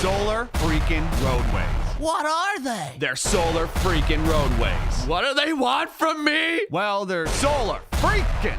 solar freaking roadways. What are they? They're solar freaking roadways. What do they want from me? Well, they're solar freaking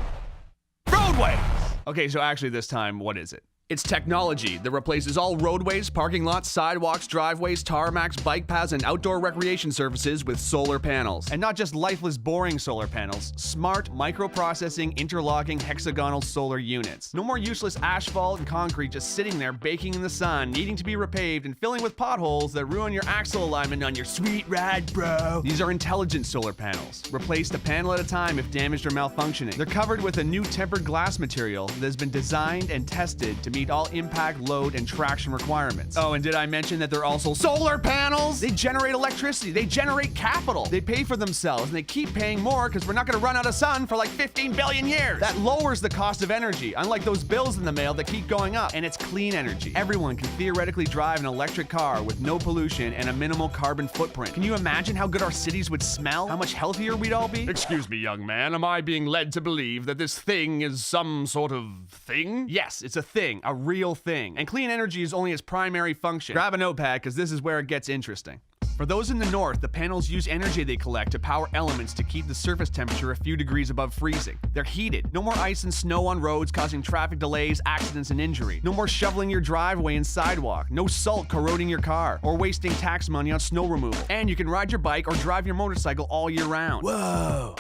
roadways. Okay, so actually this time, what is it? It's technology that replaces all roadways, parking lots, sidewalks, driveways, tarmacs, bike paths, and outdoor recreation surfaces with solar panels. And not just lifeless, boring solar panels. Smart, microprocessing, interlocking, hexagonal solar units. No more useless asphalt and concrete just sitting there baking in the sun, needing to be repaved and filling with potholes that ruin your axle alignment on your sweet ride, bro. These are intelligent solar panels. Replaced a panel at a time if damaged or malfunctioning. They're covered with a new tempered glass material that has been designed and tested to meet all impact, load, and traction requirements. Oh, and did I mention that they're also solar panels? They generate electricity, they generate capital, they pay for themselves, and they keep paying more because we're not gonna run out of sun for like 15 billion years. That lowers the cost of energy, unlike those bills in the mail that keep going up. And it's clean energy. Everyone can theoretically drive an electric car with no pollution and a minimal carbon footprint. Can you imagine how good our cities would smell? How much healthier we'd all be? Excuse me, young man, am I being led to believe that this thing is some sort of thing? Yes, it's a thing, a real thing. And clean energy is only its primary function. Grab a notepad, because this is where it gets interesting. For those in the north, the panels use energy they collect to power elements to keep the surface temperature a few degrees above freezing. They're heated. No more ice and snow on roads causing traffic delays, accidents, and injury. No more shoveling your driveway and sidewalk. No salt corroding your car or wasting tax money on snow removal. And you can ride your bike or drive your motorcycle all year round. Whoa!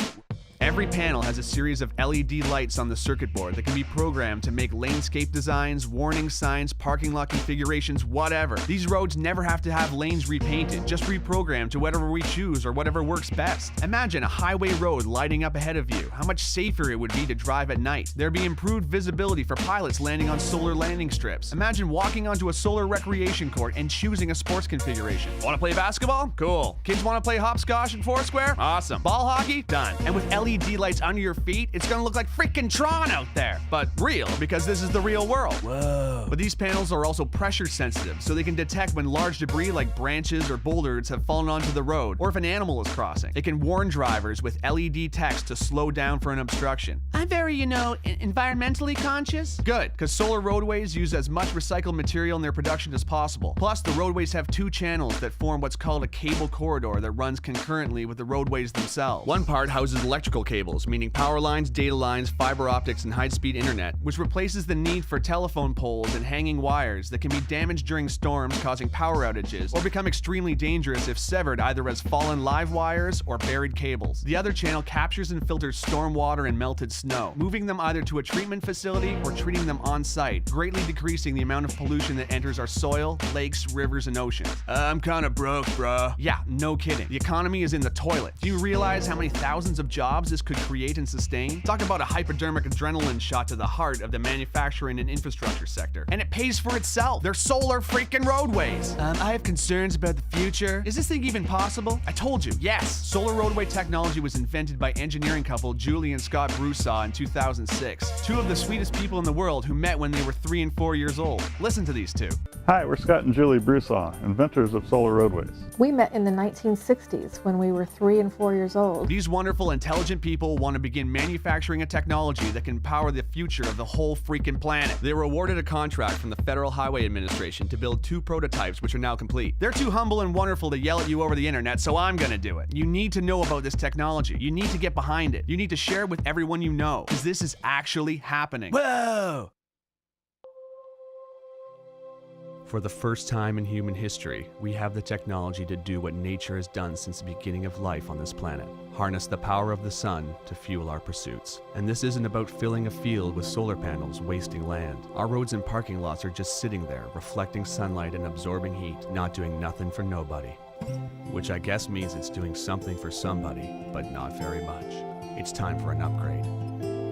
Every panel has a series of LED lights on the circuit board that can be programmed to make landscape designs, warning signs, parking lot configurations, whatever. These roads never have to have lanes repainted, just reprogrammed to whatever we choose or whatever works best. Imagine a highway road lighting up ahead of you. How much safer it would be to drive at night. There'd be improved visibility for pilots landing on solar landing strips. Imagine walking onto a solar recreation court and choosing a sports configuration. Want to play basketball? Cool. Kids want to play hopscotch and foursquare? Awesome. Ball hockey? Done. And with LED lights under your feet, it's gonna look like freaking Tron out there. But real, because this is the real world. Whoa. But these panels are also pressure sensitive, so they can detect when large debris like branches or boulders have fallen onto the road, or if an animal is crossing. It can warn drivers with LED text to slow down for an obstruction. I'm very, environmentally conscious. Good, because solar roadways use as much recycled material in their production as possible. Plus, the roadways have two channels that form what's called a cable corridor that runs concurrently with the roadways themselves. One part houses electrical cables, meaning power lines, data lines, fiber optics, and high-speed internet, which replaces the need for telephone poles and hanging wires that can be damaged during storms, causing power outages, or become extremely dangerous if severed either as fallen live wires or buried cables. The other channel captures and filters storm water and melted snow, moving them either to a treatment facility or treating them on-site, greatly decreasing the amount of pollution that enters our soil, lakes, rivers, and oceans. I'm kinda broke, bruh. Yeah, no kidding. The economy is in the toilet. Do you realize how many thousands of jobs this could create and sustain? Talk about a hypodermic adrenaline shot to the heart of the manufacturing and infrastructure sector. And it pays for itself. They're solar freaking roadways. I have concerns about the future. Is this thing even possible? I told you, yes. Solar roadway technology was invented by engineering couple Julie and Scott Broussard in 2006. Two of the sweetest people in the world who met when they were 3 and 4 years old. Listen to these two. Hi, we're Scott and Julie Broussard, inventors of solar roadways. We met in the 1960s when we were 3 and 4 years old. These wonderful, intelligent people want to begin manufacturing a technology that can power the future of the whole freaking planet. They were awarded a contract from the Federal Highway Administration to build 2 prototypes, which are now complete. They're too humble and wonderful to yell at you over the internet, so I'm gonna do it. You need to know about this technology. You need to get behind it. You need to share it with everyone you know, because this is actually happening. Whoa! For the first time in human history, we have the technology to do what nature has done since the beginning of life on this planet. Harness the power of the sun to fuel our pursuits. And this isn't about filling a field with solar panels wasting land. Our roads and parking lots are just sitting there, reflecting sunlight and absorbing heat, not doing nothing for nobody. Which I guess means it's doing something for somebody, but not very much. It's time for an upgrade.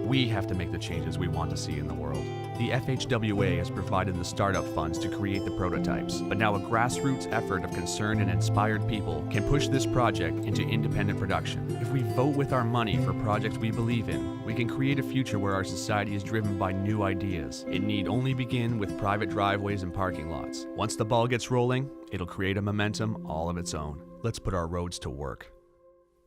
We have to make the changes we want to see in the world. The FHWA has provided the startup funds to create the prototypes, but now a grassroots effort of concerned and inspired people can push this project into independent production. If we vote with our money for projects we believe in, we can create a future where our society is driven by new ideas. It need only begin with private driveways and parking lots. Once the ball gets rolling, it'll create a momentum all of its own. Let's put our roads to work.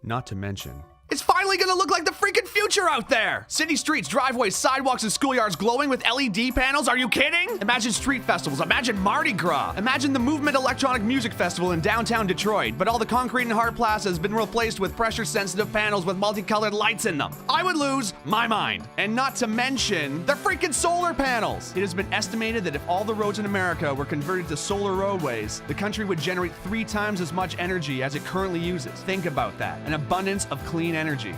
Not to mention, it's finally finally gonna look like the freaking future out there. City streets, driveways, sidewalks, and schoolyards glowing with LED panels. Are you kidding? Imagine street festivals. Imagine Mardi Gras. Imagine the Movement Electronic Music Festival in downtown Detroit, but all the concrete and hard plaza has been replaced with pressure-sensitive panels with multicolored lights in them. I would lose my mind. And not to mention the freaking solar panels. It has been estimated that if all the roads in America were converted to solar roadways, the country would generate 3 times as much energy as it currently uses. Think about that. An abundance of clean energy.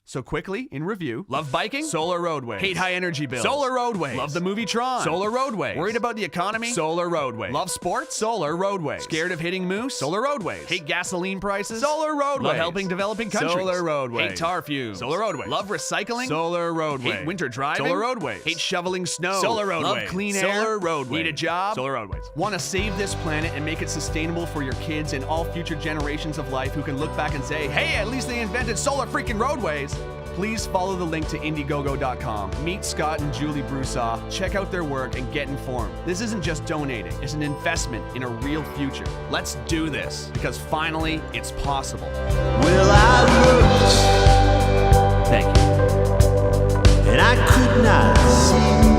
So quickly, in review, love biking? Solar Roadways. Hate high energy bills? Solar Roadways. Love the movie Tron? Solar Roadways. Worried about the economy? Solar Roadways. Love sports? Solar Roadways. Scared of hitting moose? Solar Roadways. Hate gasoline prices? Solar Roadways. Love helping developing countries? Solar Roadways. Hate tar fumes? Solar Roadways. Love recycling? Solar Roadways. Hate winter driving? Solar Roadways. Hate shoveling snow? Solar Roadways. Love clean air? Solar Roadways. Need a job? Solar Roadways. Want to save this planet and make it sustainable for your kids and all future generations of life who can look back and say, hey, at least they invented solar freaking roadways? Please follow the link to Indiegogo.com. Meet Scott and Julie Broussard, check out their work, and get informed. This isn't just donating, it's an investment in a real future. Let's do this, because finally, it's possible. Well, I looked, Thank you. and I could not see